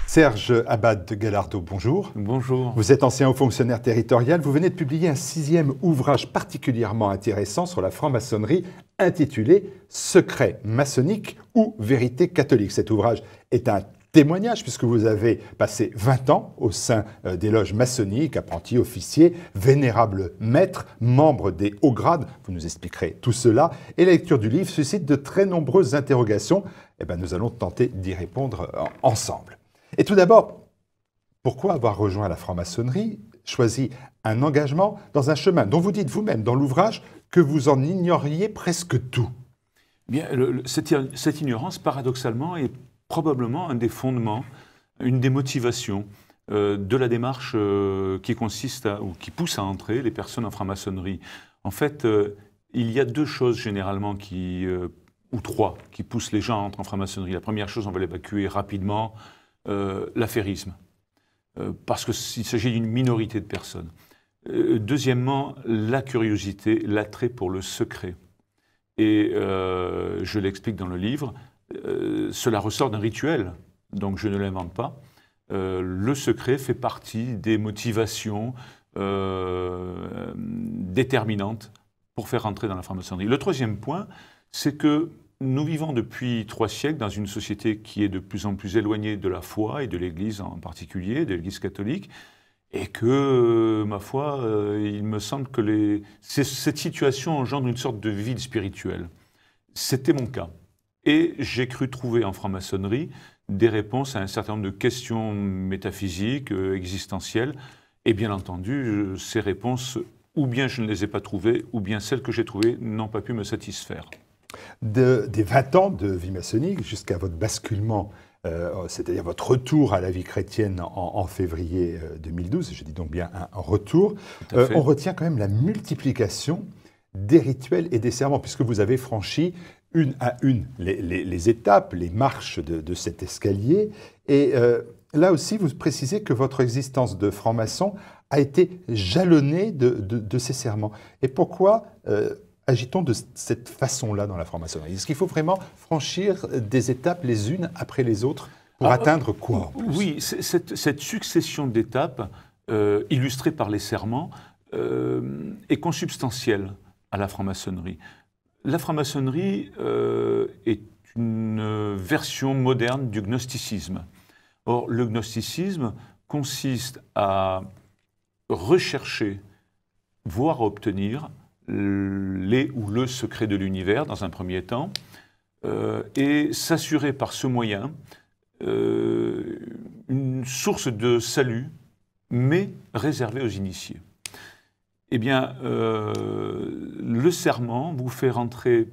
Serge Abad de Gallardo, bonjour. Bonjour. Vous êtes ancien haut fonctionnaire territorial. Vous venez de publier un 6e ouvrage particulièrement intéressant sur la franc-maçonnerie intitulé « Secret maçonnique ou vérité catholique ». Cet ouvrage est un témoignage puisque vous avez passé 20 ans au sein des loges maçonniques, apprentis, officiers, vénérables maîtres, membres des hauts grades. Vous nous expliquerez tout cela. Et la lecture du livre suscite de très nombreuses interrogations. Nous allons tenter d'y répondre ensemble. Et tout d'abord, pourquoi avoir rejoint la franc-maçonnerie, choisi un engagement dans un chemin dont vous dites vous-même dans l'ouvrage que vous en ignoriez presque tout? Bien, cette ignorance, paradoxalement, est probablement un des fondements, une des motivations de la démarche qui consiste ou qui pousse à entrer les personnes en franc-maçonnerie. En fait, il y a deux choses généralement ou trois, qui poussent les gens à entrer en franc-maçonnerie. La première chose, on va l'évacuer rapidement, l'affairisme, parce qu'il s'agit d'une minorité de personnes. Deuxièmement, la curiosité, l'attrait pour le secret. Et je l'explique dans le livre, cela ressort d'un rituel, donc je ne l'invente pas. Le secret fait partie des motivations déterminantes pour faire entrer dans la franc-maçonnerie. Le troisième point, c'est que nous vivons depuis 3 siècles dans une société qui est de plus en plus éloignée de la foi et de l'Église en particulier, de l'Église catholique, et que, ma foi, il me semble que cette situation engendre une sorte de vide spirituel. C'était mon cas. Et j'ai cru trouver en franc-maçonnerie des réponses à un certain nombre de questions métaphysiques, existentielles, et bien entendu, ces réponses, ou bien je ne les ai pas trouvées, ou bien celles que j'ai trouvées n'ont pas pu me satisfaire. Des 20 ans de vie maçonnique jusqu'à votre basculement, c'est-à-dire votre retour à la vie chrétienne en février 2012, je dis donc bien un retour, on retient quand même la multiplication des rituels et des serments, puisque vous avez franchi une à une les étapes, les marches de cet escalier. Et là aussi, vous précisez que votre existence de franc-maçon a été jalonnée de ces serments. Et pourquoi agit-on de cette façon-là dans la franc-maçonnerie? Est-ce qu'il faut vraiment franchir des étapes les unes après les autres pour atteindre quoi en plus? Oui, cette succession d'étapes, illustrée par les serments, est consubstantielle à la franc-maçonnerie. La franc-maçonnerie est une version moderne du gnosticisme. Or, le gnosticisme consiste à rechercher, voire à obtenir le secret de l'univers dans un premier temps, et s'assurer par ce moyen une source de salut, mais réservée aux initiés. Eh bien, le serment vous fait rentrer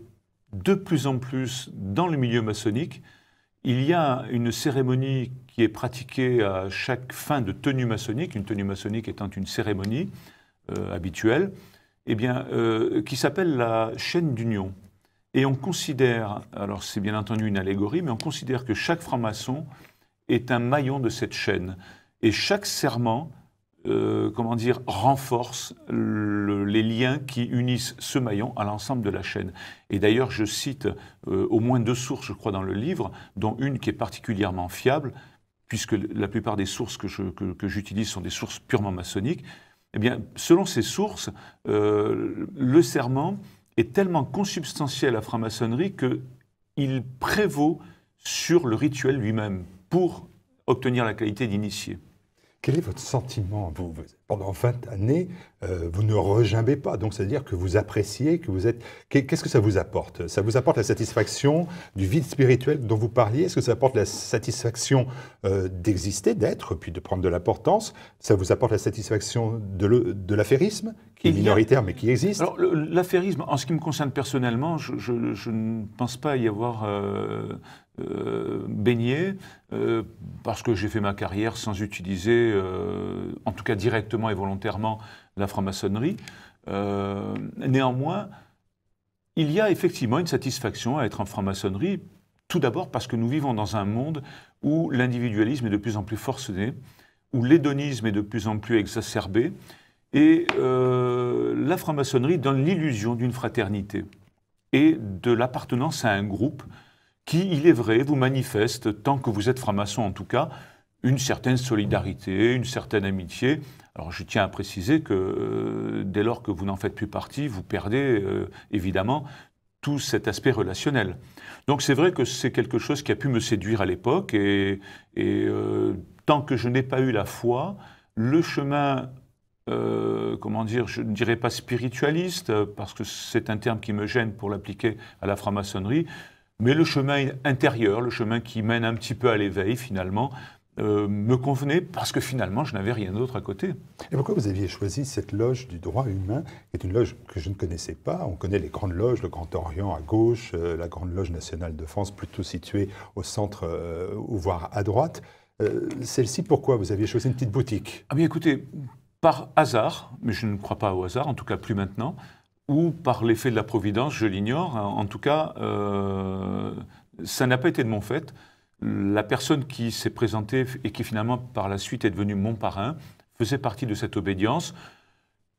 de plus en plus dans le milieu maçonnique. Il y a une cérémonie qui est pratiquée à chaque fin de tenue maçonnique, une tenue maçonnique étant une cérémonie habituelle, qui s'appelle la chaîne d'union. Et on considère, alors c'est bien entendu une allégorie, mais on considère que chaque franc-maçon est un maillon de cette chaîne. Et chaque serment, renforce les liens qui unissent ce maillon à l'ensemble de la chaîne. Et d'ailleurs, je cite au moins 2 sources, je crois, dans le livre, dont une qui est particulièrement fiable, puisque la plupart des sources que j'utilise sont des sources purement maçonniques. Eh bien, selon ces sources, le serment est tellement consubstantiel à la franc-maçonnerie qu'il prévaut sur le rituel lui-même pour obtenir la qualité d'initié. Quel est votre sentiment? Pendant 20 années, vous ne regimbez pas, donc c'est-à-dire que vous appréciez, que vous êtes... Qu'est-ce que ça vous apporte? Ça vous apporte la satisfaction du vide spirituel dont vous parliez? Est-ce que ça apporte la satisfaction d'exister, d'être, puis de prendre de l'importance? Ça vous apporte la satisfaction de l'affairisme, qui est minoritaire mais qui existe? Alors, l'affairisme, en ce qui me concerne personnellement, je ne pense pas y avoir baigné, parce que j'ai fait ma carrière sans utiliser, en tout cas directement et volontairement, la franc-maçonnerie. Néanmoins, il y a effectivement une satisfaction à être en franc-maçonnerie, tout d'abord parce que nous vivons dans un monde où l'individualisme est de plus en plus forcené, où l'hédonisme est de plus en plus exacerbé, et la franc-maçonnerie donne l'illusion d'une fraternité et de l'appartenance à un groupe qui, il est vrai, vous manifeste, tant que vous êtes franc-maçon en tout cas, une certaine solidarité, une certaine amitié. Alors je tiens à préciser que dès lors que vous n'en faites plus partie, vous perdez évidemment tout cet aspect relationnel. Donc c'est vrai que c'est quelque chose qui a pu me séduire à l'époque et tant que je n'ai pas eu la foi, le chemin, comment dire, je ne dirais pas spiritualiste, parce que c'est un terme qui me gêne pour l'appliquer à la franc-maçonnerie, mais le chemin intérieur, le chemin qui mène un petit peu à l'éveil finalement, me convenait parce que finalement je n'avais rien d'autre à côté. Et pourquoi vous aviez choisi cette loge du droit humain, qui est une loge que je ne connaissais pas? On connaît les grandes loges, le Grand Orient à gauche, la Grande Loge nationale de France plutôt située au centre ou voire à droite. Celle-ci, pourquoi vous aviez choisi une petite boutique? Ah bien écoutez, par hasard, mais je ne crois pas au hasard, en tout cas plus maintenant, ou par l'effet de la Providence, je l'ignore, en tout cas, ça n'a pas été de mon fait. La personne qui s'est présentée et qui finalement par la suite est devenue mon parrain faisait partie de cette obédience.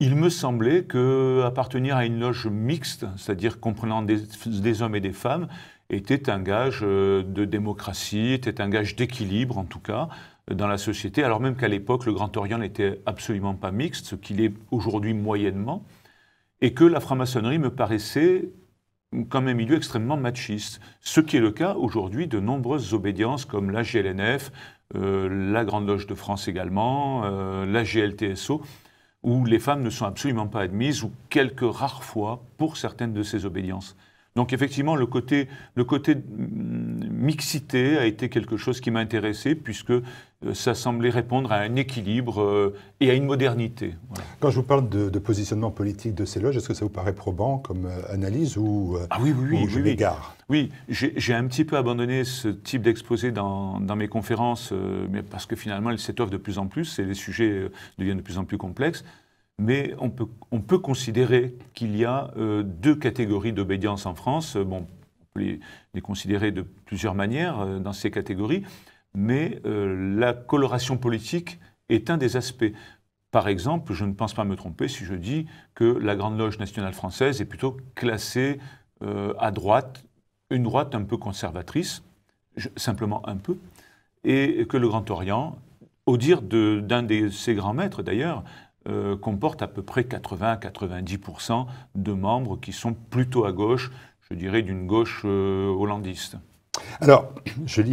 Il me semblait qu'appartenir à une loge mixte, c'est-à-dire comprenant des hommes et des femmes, était un gage de démocratie, était un gage d'équilibre en tout cas dans la société, alors même qu'à l'époque le Grand Orient n'était absolument pas mixte, ce qu'il est aujourd'hui moyennement, et que la franc-maçonnerie me paraissait comme un milieu extrêmement machiste, ce qui est le cas aujourd'hui de nombreuses obédiences comme la GLNF, la Grande Loge de France également, la GLTSO, où les femmes ne sont absolument pas admises, ou quelques rares fois pour certaines de ces obédiences. Donc effectivement, le côté mixité a été quelque chose qui m'a intéressé, puisque ça semblait répondre à un équilibre et à une modernité. Voilà. Quand je vous parle de positionnement politique de ces loges, est-ce que ça vous paraît probant comme analyse ou, je m'égare? Oui, j'ai un petit peu abandonné ce type d'exposé dans mes conférences, mais parce que finalement, elles s'étoffent de plus en plus et les sujets deviennent de plus en plus complexes. Mais on peut considérer qu'il y a deux catégories d'obédience en France. Bon, on peut les considérer de plusieurs manières dans ces catégories, mais la coloration politique est un des aspects. Par exemple, je ne pense pas me tromper si je dis que la Grande Loge nationale française est plutôt classée à droite, une droite un peu conservatrice, simplement un peu, et que le Grand Orient, au dire d'un de ses grands maîtres d'ailleurs, comporte à peu près 80-90% de membres qui sont plutôt à gauche, je dirais d'une gauche hollandiste. Alors, j'ai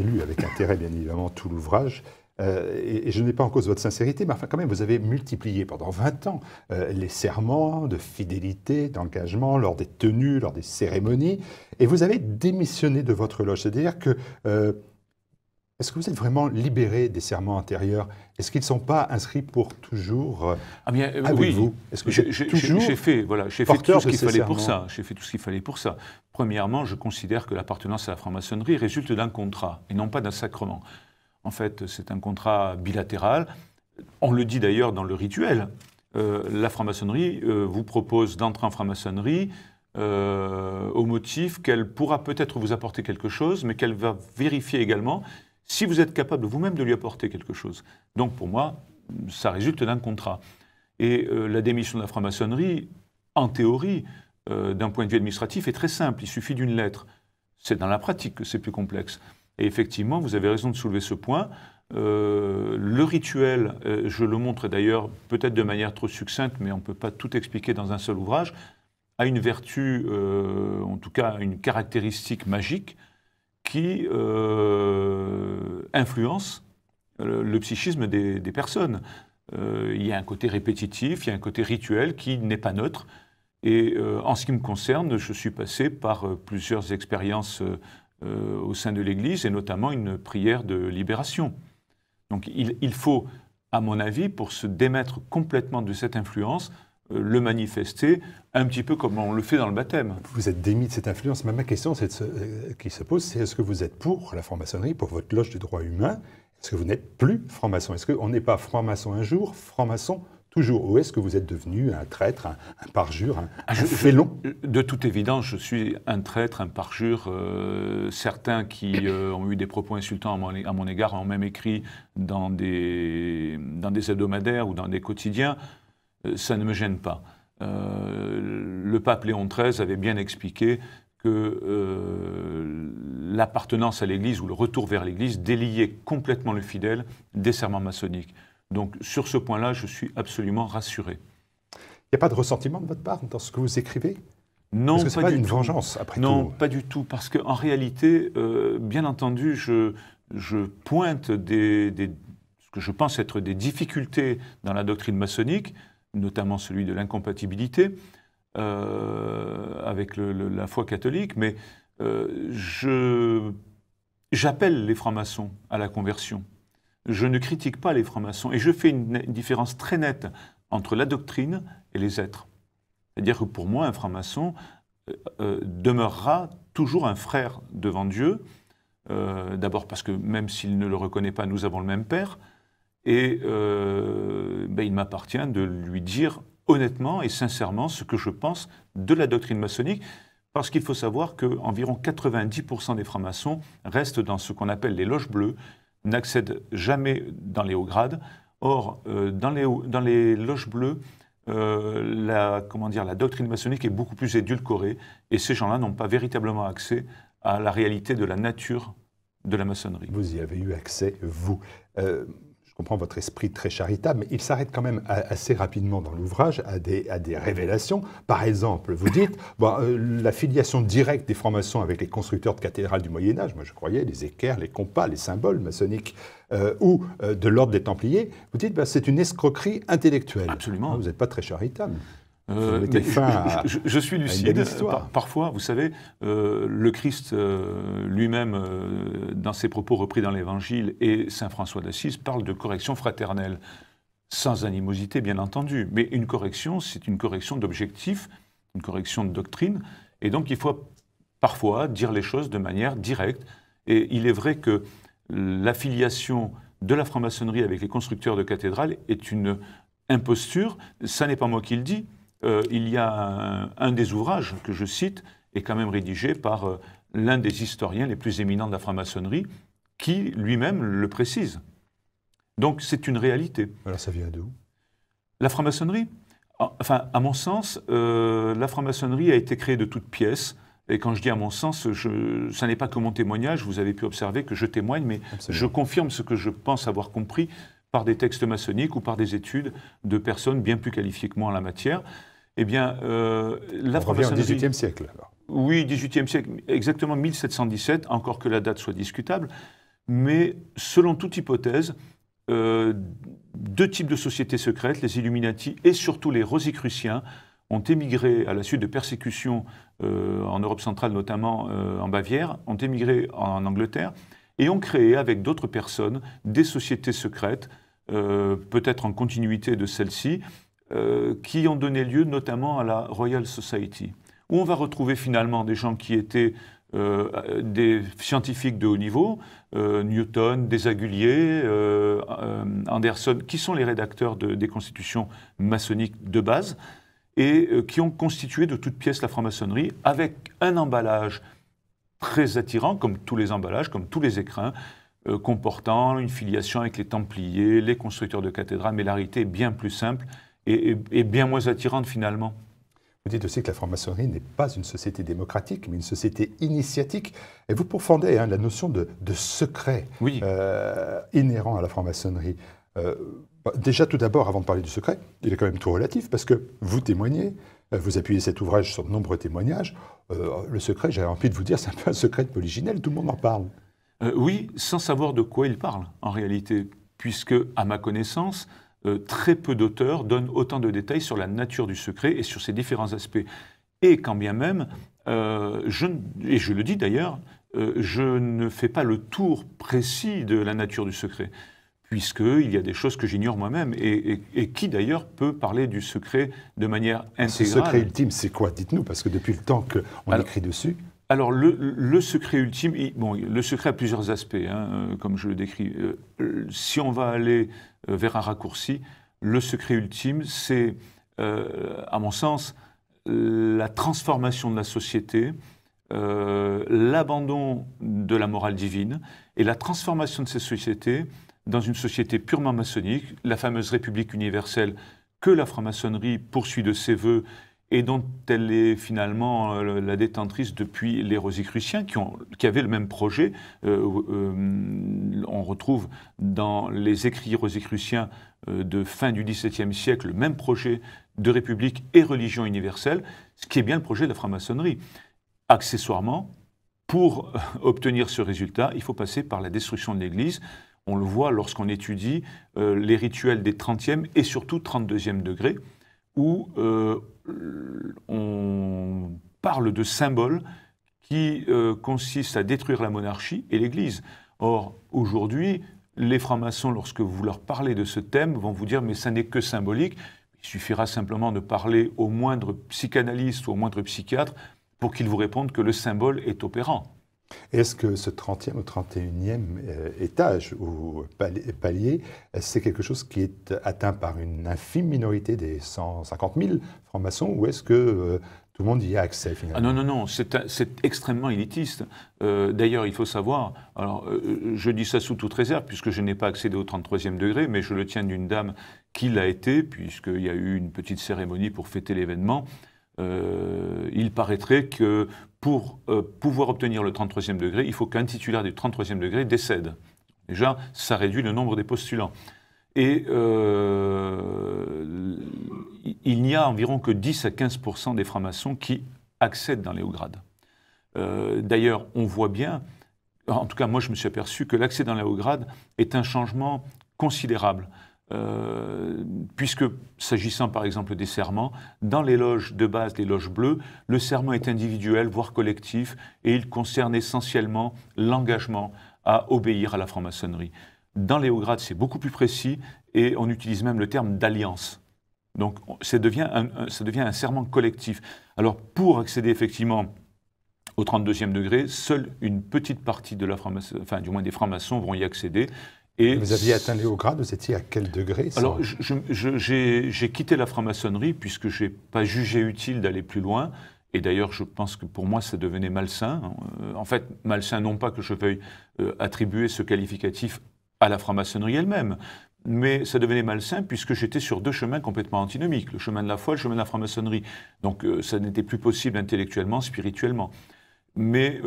lu avec intérêt bien évidemment tout l'ouvrage, et je n'ai pas en cause votre sincérité, mais enfin quand même vous avez multiplié pendant 20 ans les serments de fidélité, d'engagement lors des tenues, lors des cérémonies, et vous avez démissionné de votre loge, c'est-à-dire que... est-ce que vous êtes vraiment libéré des serments antérieurs? Est-ce qu'ils ne sont pas inscrits pour toujours avec oui, vous? Est-ce que j'ai fait tout ce qu'il fallait pour ça. J'ai fait tout ce qu'il fallait pour ça. Premièrement, je considère que l'appartenance à la franc-maçonnerie résulte d'un contrat et non pas d'un sacrement. En fait, c'est un contrat bilatéral. On le dit d'ailleurs dans le rituel. La franc-maçonnerie vous propose d'entrer en franc-maçonnerie au motif qu'elle pourra peut-être vous apporter quelque chose, mais qu'elle va vérifier également si vous êtes capable vous-même de lui apporter quelque chose. Donc pour moi, ça résulte d'un contrat. Et la démission de la franc-maçonnerie, en théorie, d'un point de vue administratif, est très simple. Il suffit d'une lettre. C'est dans la pratique que c'est plus complexe. Et effectivement, vous avez raison de soulever ce point. Le rituel, je le montre d'ailleurs peut-être de manière trop succincte, mais on ne peut pas tout expliquer dans un seul ouvrage, a une vertu, en tout cas une caractéristique magique, qui influence le psychisme des personnes. Il y a un côté répétitif, il y a un côté rituel qui n'est pas neutre. Et en ce qui me concerne, je suis passé par plusieurs expériences au sein de l'Église, et notamment une prière de libération. Donc il faut, à mon avis, pour se démettre complètement de cette influence, le manifester un petit peu comme on le fait dans le baptême. Vous êtes démis de cette influence, mais ma question qui se pose, c'est est-ce que vous êtes pour la franc-maçonnerie, pour votre loge du droit humain? Est-ce que vous n'êtes plus franc-maçon? Est-ce qu'on n'est pas franc-maçon un jour, franc-maçon toujours? Ou est-ce que vous êtes devenu un traître, un parjure, un félon? De toute évidence, je suis un traître, un parjure. Certains qui ont eu des propos insultants à mon égard ont même écrit dans des hebdomadaires ou dans des quotidiens. Ça ne me gêne pas. Le pape Léon XIII avait bien expliqué que l'appartenance à l'Église ou le retour vers l'Église déliait complètement le fidèle des serments maçonniques. Donc sur ce point-là, je suis absolument rassuré. Il n'y a pas de ressentiment de votre part dans ce que vous écrivez? Non, parce que ce n'est pas une tout. vengeance, après non, tout. pas du tout, parce qu'en réalité, bien entendu, je pointe ce que je pense être des difficultés dans la doctrine maçonnique, notamment celui de l'incompatibilité avec la foi catholique, mais j'appelle les francs-maçons à la conversion. Je ne critique pas les francs-maçons, et je fais une différence très nette entre la doctrine et les êtres. C'est-à-dire que pour moi, un franc-maçon demeurera toujours un frère devant Dieu, d'abord parce que même s'il ne le reconnaît pas, nous avons le même Père, et il m'appartient de lui dire honnêtement et sincèrement ce que je pense de la doctrine maçonnique, parce qu'il faut savoir qu'environ 90% des francs-maçons restent dans ce qu'on appelle les loges bleues, n'accèdent jamais dans les hauts grades. Or, dans les loges bleues, la doctrine maçonnique est beaucoup plus édulcorée, et ces gens-là n'ont pas véritablement accès à la réalité de la nature de la maçonnerie. Vous y avez eu accès, vous. Je comprends votre esprit très charitable, mais il s'arrête quand même assez rapidement dans l'ouvrage à des révélations. Par exemple, vous dites la filiation directe des francs-maçons avec les constructeurs de cathédrales du Moyen-Âge, moi je croyais, les équerres, les compas, les symboles maçonniques, ou de l'ordre des Templiers, vous dites c'est une escroquerie intellectuelle. Absolument. Vous n'êtes pas très charitable. Je suis lucide. Parfois, vous savez, le Christ lui-même, dans ses propos repris dans l'Évangile, et saint François d'Assise parlent de correction fraternelle, sans animosité bien entendu. Mais une correction, c'est une correction d'objectif, une correction de doctrine, et donc il faut parfois dire les choses de manière directe. Et il est vrai que l'affiliation de la franc-maçonnerie avec les constructeurs de cathédrales est une imposture. Ça n'est pas moi qui le dis. Il y a un des ouvrages que je cite, est quand même rédigé par l'un des historiens les plus éminents de la franc-maçonnerie, qui lui-même le précise. Donc c'est une réalité. Alors ça vient d'où? La franc-maçonnerie, enfin à mon sens, la franc-maçonnerie a été créée de toutes pièces. Et quand je dis à mon sens, ça n'est pas que mon témoignage, vous avez pu observer que je témoigne, mais absolument, je confirme ce que je pense avoir compris par des textes maçonniques ou par des études de personnes bien plus qualifiées que moi en la matière. Eh bien, la franc-maçonnerie... On revient au XVIIIe siècle, alors. Oui, XVIIIe siècle, exactement 1717, encore que la date soit discutable. Mais selon toute hypothèse, deux types de sociétés secrètes, les Illuminati et surtout les Rosicruciens, ont émigré à la suite de persécutions en Europe centrale, notamment en Bavière, ont émigré en Angleterre et ont créé avec d'autres personnes des sociétés secrètes, peut-être en continuité de celles-ci, qui ont donné lieu notamment à la Royal Society, où on va retrouver finalement des gens qui étaient des scientifiques de haut niveau, Newton, Desaguliers, Anderson, qui sont les rédacteurs des constitutions maçonniques de base, et qui ont constitué de toutes pièces la franc-maçonnerie avec un emballage très attirant, comme tous les emballages, comme tous les écrins, comportant une filiation avec les Templiers, les constructeurs de cathédrales, mais la réalité est bien plus simple et bien moins attirante finalement. Vous dites aussi que la franc-maçonnerie n'est pas une société démocratique, mais une société initiatique. Et vous pourfendez la notion de secret inhérent à la franc-maçonnerie. Déjà, tout d'abord, avant de parler du secret, il est quand même tout relatif, parce que vous témoignez, vous appuyez cet ouvrage sur de nombreux témoignages. Le secret, j'ai envie de vous dire, c'est un peu un secret de Polichinelle, tout le monde en parle. Oui, sans savoir de quoi il parle, en réalité, puisque, à ma connaissance, très peu d'auteurs donnent autant de détails sur la nature du secret et sur ses différents aspects. Et quand bien même, et je le dis d'ailleurs, je ne fais pas le tour précis de la nature du secret, puisqu'il y a des choses que j'ignore moi-même, et qui d'ailleurs peut parler du secret de manière intégrale. Ce secret ultime, c'est quoi? Dites-nous, parce que depuis le temps qu'on écrit dessus... Alors, le secret ultime, le secret a plusieurs aspects, comme je le décris. Si on va aller vers un raccourci, le secret ultime, c'est, à mon sens, la transformation de la société, l'abandon de la morale divine et la transformation de ces sociétés dans une société purement maçonnique, la fameuse République universelle que la franc-maçonnerie poursuit de ses voeux et dont elle est finalement la détentrice depuis les Rosicruciens, qui avaient le même projet. On retrouve dans les écrits rosicruciens de fin du XVIIe siècle le même projet de république et religion universelle, ce qui est bien le projet de la franc-maçonnerie. Accessoirement, pour obtenir ce résultat, il faut passer par la destruction de l'Église. On le voit lorsqu'on étudie les rituels des 30e et surtout 32e degrés, où on parle de symboles qui consistent à détruire la monarchie et l'Église. Or, aujourd'hui, les francs-maçons, lorsque vous leur parlez de ce thème, vont vous dire « mais ça n'est que symbolique ». Il suffira simplement de parler au moindre psychanalyste ou au moindre psychiatre pour qu'il vous réponde que le symbole est opérant. Est-ce que ce 30e ou 31e étage ou palier, c'est quelque chose qui est atteint par une infime minorité des 150 000 francs-maçons, ou est-ce que tout le monde y a accès finalement? Ah non, c'est extrêmement élitiste. D'ailleurs, il faut savoir, alors je dis ça sous toute réserve, puisque je n'ai pas accédé au 33e degré, mais je le tiens d'une dame qui l'a été, puisqu'il y a eu une petite cérémonie pour fêter l'événement. Il paraîtrait que pour pouvoir obtenir le 33e degré, il faut qu'un titulaire du 33e degré décède. Déjà, ça réduit le nombre des postulants. Et il n'y a environ que 10 à 15% des francs-maçons qui accèdent dans les hauts grades. D'ailleurs, on voit bien, en tout cas moi je me suis aperçu que l'accès dans les hauts grades est un changement considérable. Puisque, s'agissant par exemple des serments, dans les loges de base, les loges bleues, le serment est individuel, voire collectif, et il concerne essentiellement l'engagement à obéir à la franc-maçonnerie. Dans les hauts grades, c'est beaucoup plus précis, et on utilise même le terme d'alliance. Donc ça devient un serment collectif. Alors pour accéder effectivement au 32e degré, seule une petite partie de la franc-maçonnerie, enfin du moins des francs-maçons vont y accéder. Et vous aviez atteint les hauts grades, vous étiez à quel degré? Alors, j'ai quitté la franc-maçonnerie puisque je n'ai pas jugé utile d'aller plus loin. Et d'ailleurs, je pense que pour moi, ça devenait malsain. En fait, malsain, non pas que je veuille attribuer ce qualificatif à la franc-maçonnerie elle-même, mais ça devenait malsain puisque j'étais sur deux chemins complètement antinomiques, le chemin de la foi et le chemin de la franc-maçonnerie. Donc, ça n'était plus possible intellectuellement, spirituellement. Mais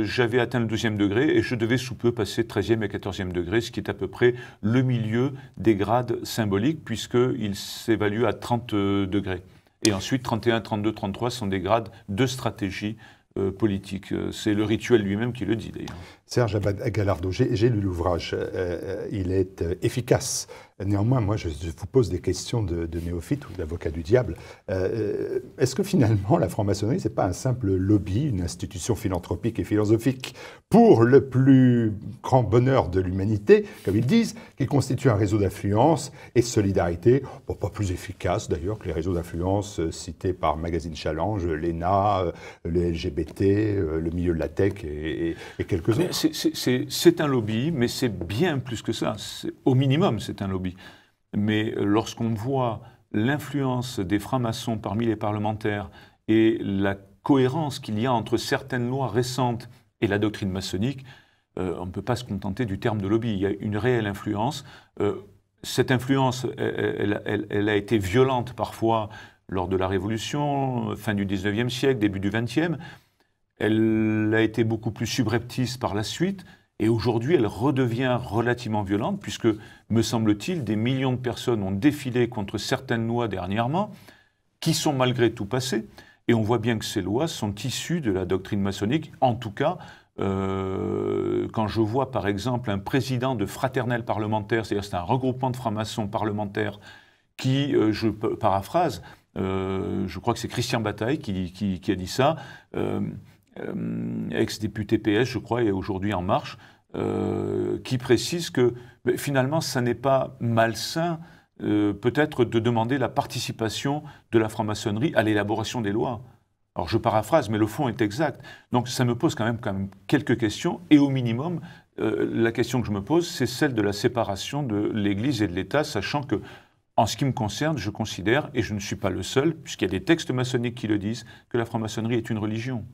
j'avais atteint le 12e degré et je devais sous peu passer 13e et 14e degré, ce qui est à peu près le milieu des grades symboliques, puisqu'il s'évalue à 30 degrés. Et ensuite, 31, 32, 33 sont des grades de stratégie politique. C'est le rituel lui-même qui le dit, d'ailleurs. Serge Galardeau, j'ai lu l'ouvrage. Il est efficace. Néanmoins, moi, je vous pose des questions de néophyte ou d'avocat du diable. Est-ce que finalement, la franc-maçonnerie, ce n'est pas un simple lobby, une institution philanthropique et philosophique pour le plus grand bonheur de l'humanité, comme ils disent, qui constitue un réseau d'influence et de solidarité, bon, pas plus efficace d'ailleurs que les réseaux d'influence cités par Magazine Challenge, l'ENA, le LGBT, le milieu de la tech et quelques autres? C'est un lobby, mais c'est bien plus que ça. Au minimum, c'est un lobby. Mais lorsqu'on voit l'influence des francs-maçons parmi les parlementaires et la cohérence qu'il y a entre certaines lois récentes et la doctrine maçonnique, on ne peut pas se contenter du terme de lobby. Il y a une réelle influence. Cette influence, elle a été violente parfois lors de la Révolution, fin du 19e siècle, début du 20e. Elle a été beaucoup plus subreptice par la suite, et aujourd'hui elle redevient relativement violente, puisque, me semble-t-il, des millions de personnes ont défilé contre certaines lois dernièrement, qui sont malgré tout passées, et on voit bien que ces lois sont issues de la doctrine maçonnique. En tout cas, quand je vois par exemple un président de fraternelle parlementaire, c'est-à-dire c'est un regroupement de francs-maçons parlementaires, qui, je paraphrase, je crois que c'est Christian Bataille qui a dit ça, ex-député PS, je crois, et aujourd'hui En Marche, qui précise que finalement, ça n'est pas malsain, peut-être, de demander la participation de la franc-maçonnerie à l'élaboration des lois. Alors, je paraphrase, mais le fond est exact. Donc, ça me pose quand même quelques questions, et au minimum, la question que je me pose, c'est celle de la séparation de l'Église et de l'État, sachant que, en ce qui me concerne, je considère, et je ne suis pas le seul, puisqu'il y a des textes maçonniques qui le disent, que la franc-maçonnerie est une religion.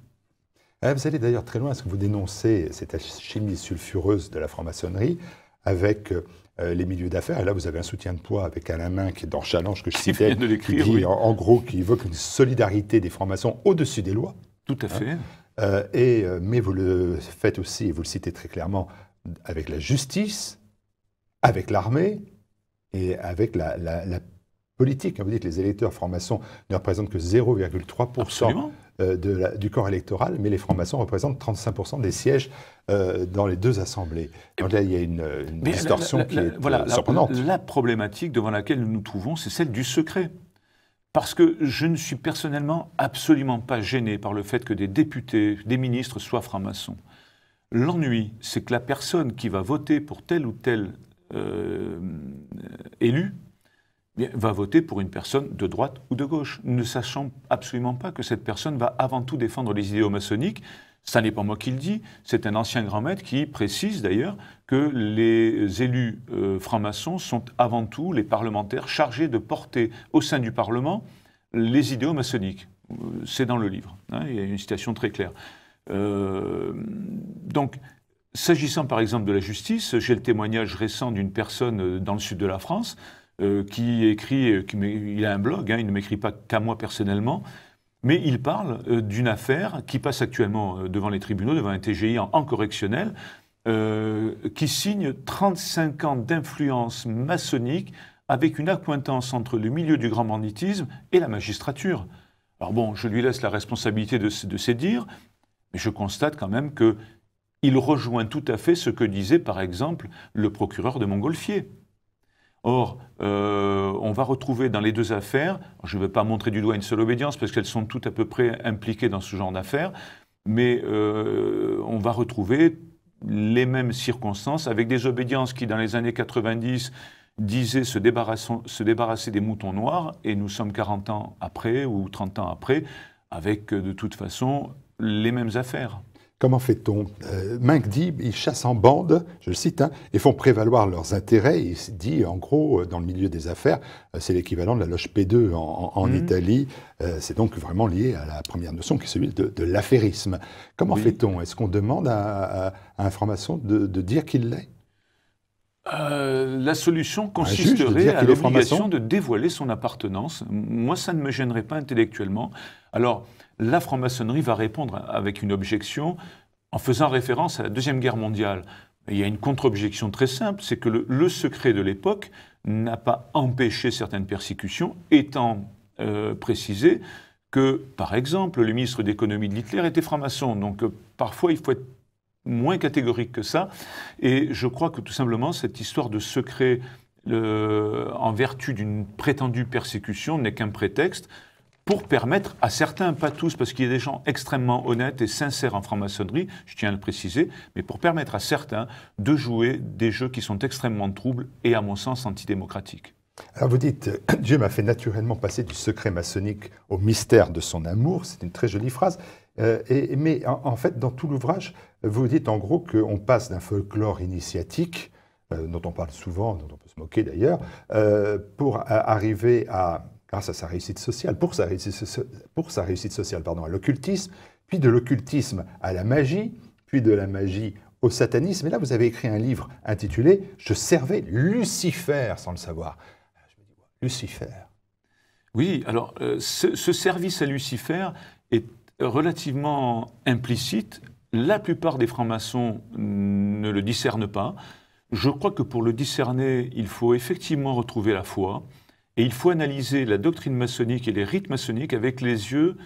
Vous allez d'ailleurs très loin, parce que vous dénoncez cette alchimie sulfureuse de la franc-maçonnerie avec les milieux d'affaires. Et là, vous avez un soutien de poids avec Alain Minc qui est dans Challenge, que je Qui citais, vient de l'écrire, qui dit, oui. en gros, qui évoque une solidarité des francs-maçons au-dessus des lois. Tout à fait. Mais vous le faites aussi, et vous le citez très clairement, avec la justice, avec l'armée et avec la politique. Vous dites que les électeurs francs-maçons ne représentent que 0,3% du corps électoral, mais les francs-maçons représentent 35% des sièges dans les deux assemblées. Donc là, il y a une distorsion qui est surprenante. La problématique devant laquelle nous nous trouvons, c'est celle du secret. Parce que je ne suis personnellement absolument pas gêné par le fait que des députés, des ministres soient francs-maçons. L'ennui, c'est que la personne qui va voter pour tel ou tel élu va voter pour une personne de droite ou de gauche, ne sachant absolument pas que cette personne va avant tout défendre les idéaux maçonniques. Ça n'est pas moi qui le dis, c'est un ancien grand maître qui précise d'ailleurs que les élus francs-maçons sont avant tout les parlementaires chargés de porter au sein du Parlement les idéaux maçonniques. C'est dans le livre, hein, il y a une citation très claire. Donc, s'agissant par exemple de la justice, j'ai le témoignage récent d'une personne dans le sud de la France qui écrit, il a un blog, hein, il ne m'écrit pas qu'à moi personnellement, mais il parle d'une affaire qui passe actuellement devant les tribunaux, devant un TGI en correctionnel, qui signe 35 ans d'influence maçonnique avec une accointance entre le milieu du grand banditisme et la magistrature. Alors bon, je lui laisse la responsabilité de ses dires, mais je constate quand même qu'il rejoint tout à fait ce que disait par exemple le procureur de Montgolfier. Or, on va retrouver dans les deux affaires, je ne vais pas montrer du doigt une seule obédience parce qu'elles sont toutes à peu près impliquées dans ce genre d'affaires, mais on va retrouver les mêmes circonstances avec des obédiences qui, dans les années 90, disaient se débarrasser des moutons noirs, et nous sommes 40 ans après ou 30 ans après, avec de toute façon les mêmes affaires. Comment fait-on Minc dit ils chassent en bande, je le cite, hein, et font prévaloir leurs intérêts. Il dit, en gros, dans le milieu des affaires, c'est l'équivalent de la loge P2 en Italie. C'est donc vraiment lié à la première notion, qui est celui de l'affairisme. Comment fait-on? Est-ce qu'on demande à un franc-maçon de dire qu'il l'est? La solution consisterait à l'obligation de dévoiler son appartenance. Moi, ça ne me gênerait pas intellectuellement. Alors, la franc-maçonnerie va répondre avec une objection en faisant référence à la Deuxième Guerre mondiale. Il y a une contre-objection très simple, c'est que le secret de l'époque n'a pas empêché certaines persécutions, étant précisé que, par exemple, le ministre d'économie de Hitler était franc-maçon. Donc, parfois, il faut être moins catégorique que ça. Et je crois que, tout simplement, cette histoire de secret en vertu d'une prétendue persécution n'est qu'un prétexte pour permettre à certains, pas tous, parce qu'il y a des gens extrêmement honnêtes et sincères en franc-maçonnerie, je tiens à le préciser, mais pour permettre à certains de jouer des jeux qui sont extrêmement troubles et, à mon sens, antidémocratiques. Alors vous dites, Dieu m'a fait naturellement passer du secret maçonnique au mystère de son amour, c'est une très jolie phrase, mais en fait, dans tout l'ouvrage, vous dites en gros qu'on passe d'un folklore initiatique, dont on parle souvent, dont on peut se moquer d'ailleurs, pour arriver à, grâce à sa réussite sociale, pour sa réussite sociale, à l'occultisme, puis de l'occultisme à la magie, puis de la magie au satanisme. Et là, vous avez écrit un livre intitulé « Je servais Lucifer sans le savoir ». Je me dis, Lucifer. Oui, alors ce service à Lucifer est relativement implicite. La plupart des francs-maçons ne le discernent pas. Je crois que pour le discerner, il faut effectivement retrouver la foi. Et il faut analyser la doctrine maçonnique et les rites maçonniques avec les yeux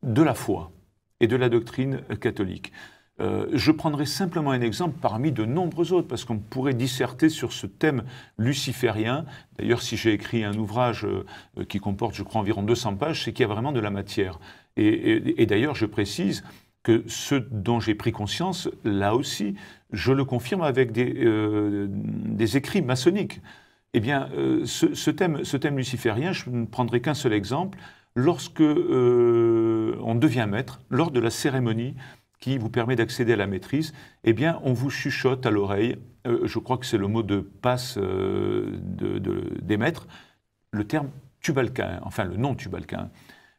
de la foi et de la doctrine catholique. Je prendrai simplement un exemple parmi de nombreux autres, parce qu'on pourrait disserter sur ce thème luciférien. D'ailleurs, si j'ai écrit un ouvrage qui comporte, je crois, environ 200 pages, c'est qu'il y a vraiment de la matière. Et d'ailleurs, je précise que ce dont j'ai pris conscience, là aussi, je le confirme avec des écrits maçonniques. Eh bien, ce thème luciférien, je ne prendrai qu'un seul exemple. Lorsque on devient maître, lors de la cérémonie qui vous permet d'accéder à la maîtrise, eh bien, on vous chuchote à l'oreille, je crois que c'est le mot de passe des maîtres, le terme Tubalcain, enfin le nom Tubalcain.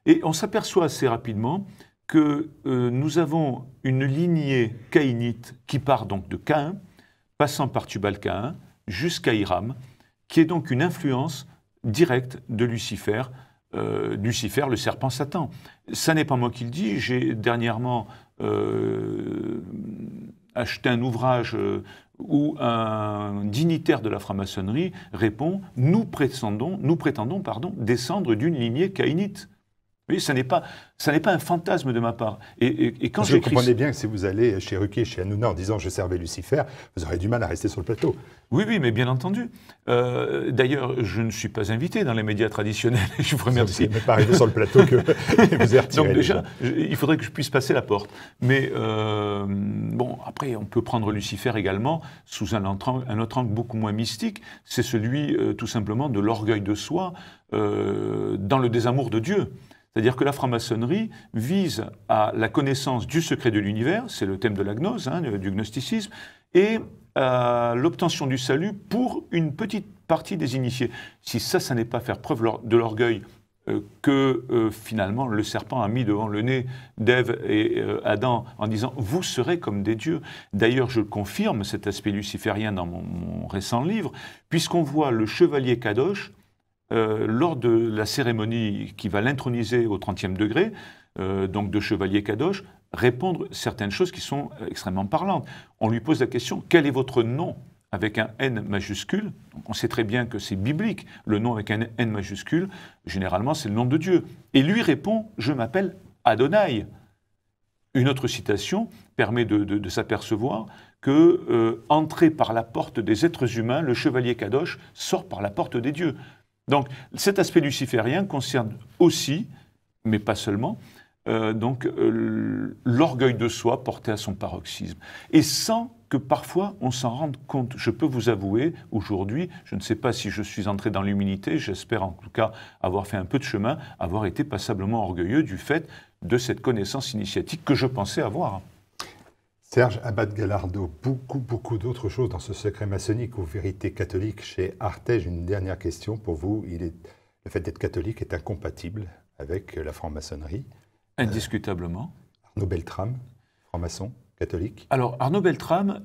Et on s'aperçoit assez rapidement que nous avons une lignée caïnite qui part donc de Caïn, passant par Tubalcain, jusqu'à Hiram, qui est donc une influence directe de Lucifer, Lucifer, le serpent Satan. Ça n'est pas moi qui le dis, j'ai dernièrement acheté un ouvrage où un dignitaire de la franc-maçonnerie répond « Nous prétendons descendre d'une lignée caïnite ». Oui, ça n'est pas un fantasme de ma part. Et quand vous comprenez bien que si vous allez chez Ruquier, chez Hanouna en disant « je servais Lucifer », vous aurez du mal à rester sur le plateau. Oui, mais bien entendu. D'ailleurs, je ne suis pas invité dans les médias traditionnels. Je vous remercie. Vous n'êtes pas arrivé sur le plateau que vous avez retiré. Donc déjà, il faudrait que je puisse passer la porte. Mais bon, après, on peut prendre Lucifer également sous un autre angle beaucoup moins mystique. C'est celui, tout simplement, de l'orgueil de soi dans le désamour de Dieu. C'est-à-dire que la franc-maçonnerie vise à la connaissance du secret de l'univers, c'est le thème de la gnose, du gnosticisme, et à l'obtention du salut pour une petite partie des initiés. Si ça n'est pas faire preuve de l'orgueil que finalement le serpent a mis devant le nez d'Ève et Adam en disant « vous serez comme des dieux ». D'ailleurs, je confirme cet aspect luciférien dans mon récent livre, puisqu'on voit le chevalier Kadosh, lors de la cérémonie qui va l'introniser au 30e degré, donc de chevalier Kadosh, répondre certaines choses qui sont extrêmement parlantes. On lui pose la question « Quel est votre nom ?» avec un N majuscule. Donc on sait très bien que c'est biblique, le nom avec un N majuscule, généralement c'est le nom de Dieu. Et lui répond « Je m'appelle Adonai ». Une autre citation permet de s'apercevoir que, entré par la porte des êtres humains, le chevalier Kadosh sort par la porte des dieux. Donc cet aspect luciférien concerne aussi, mais pas seulement, l'orgueil de soi porté à son paroxysme. Et sans que parfois on s'en rende compte. Je peux vous avouer, aujourd'hui, je ne sais pas si je suis entré dans l'humilité, j'espère en tout cas avoir fait un peu de chemin, avoir été passablement orgueilleux du fait de cette connaissance initiatique que je pensais avoir. Serge Abad-Galardeau, beaucoup d'autres choses dans ce secret maçonnique aux vérités catholiques chez Artege. Une dernière question pour vous. Le fait d'être catholique est incompatible avec la franc-maçonnerie? Indiscutablement. Arnaud Beltrame, franc-maçon, catholique? Alors, Arnaud Beltrame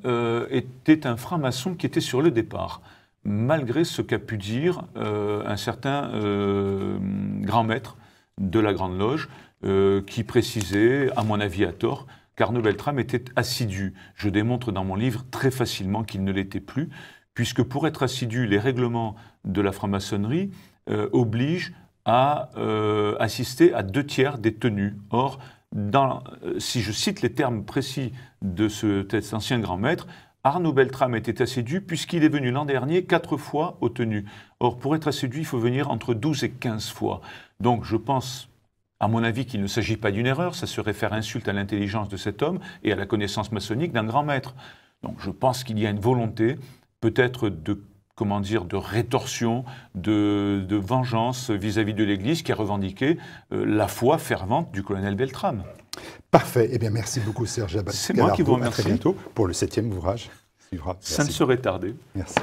était un franc-maçon qui était sur le départ, malgré ce qu'a pu dire un certain grand maître de la Grande Loge, qui précisait, à mon avis à tort, qu'Arnaud Beltrame était assidu. Je démontre dans mon livre très facilement qu'il ne l'était plus, puisque pour être assidu, les règlements de la franc-maçonnerie obligent à assister à 2/3 des tenues. Or, si je cite les termes précis de cet ancien grand maître, Arnaud Beltrame était assidu puisqu'il est venu l'an dernier 4 fois aux tenues. Or, pour être assidu, il faut venir entre 12 et 15 fois. Donc, je pense, à mon avis, qu'il ne s'agit pas d'une erreur, ça serait faire insulte à l'intelligence de cet homme et à la connaissance maçonnique d'un grand maître. Donc, je pense qu'il y a une volonté, peut-être de rétorsion, de vengeance vis-à-vis de l'Église qui a revendiqué la foi fervente du colonel Beltrame. Parfait. Eh bien, merci beaucoup, Serge Abad-Galardeau. C'est moi qui vous remercie. À très bientôt pour le 7e ouvrage. Ça ne saurait tarder. Merci.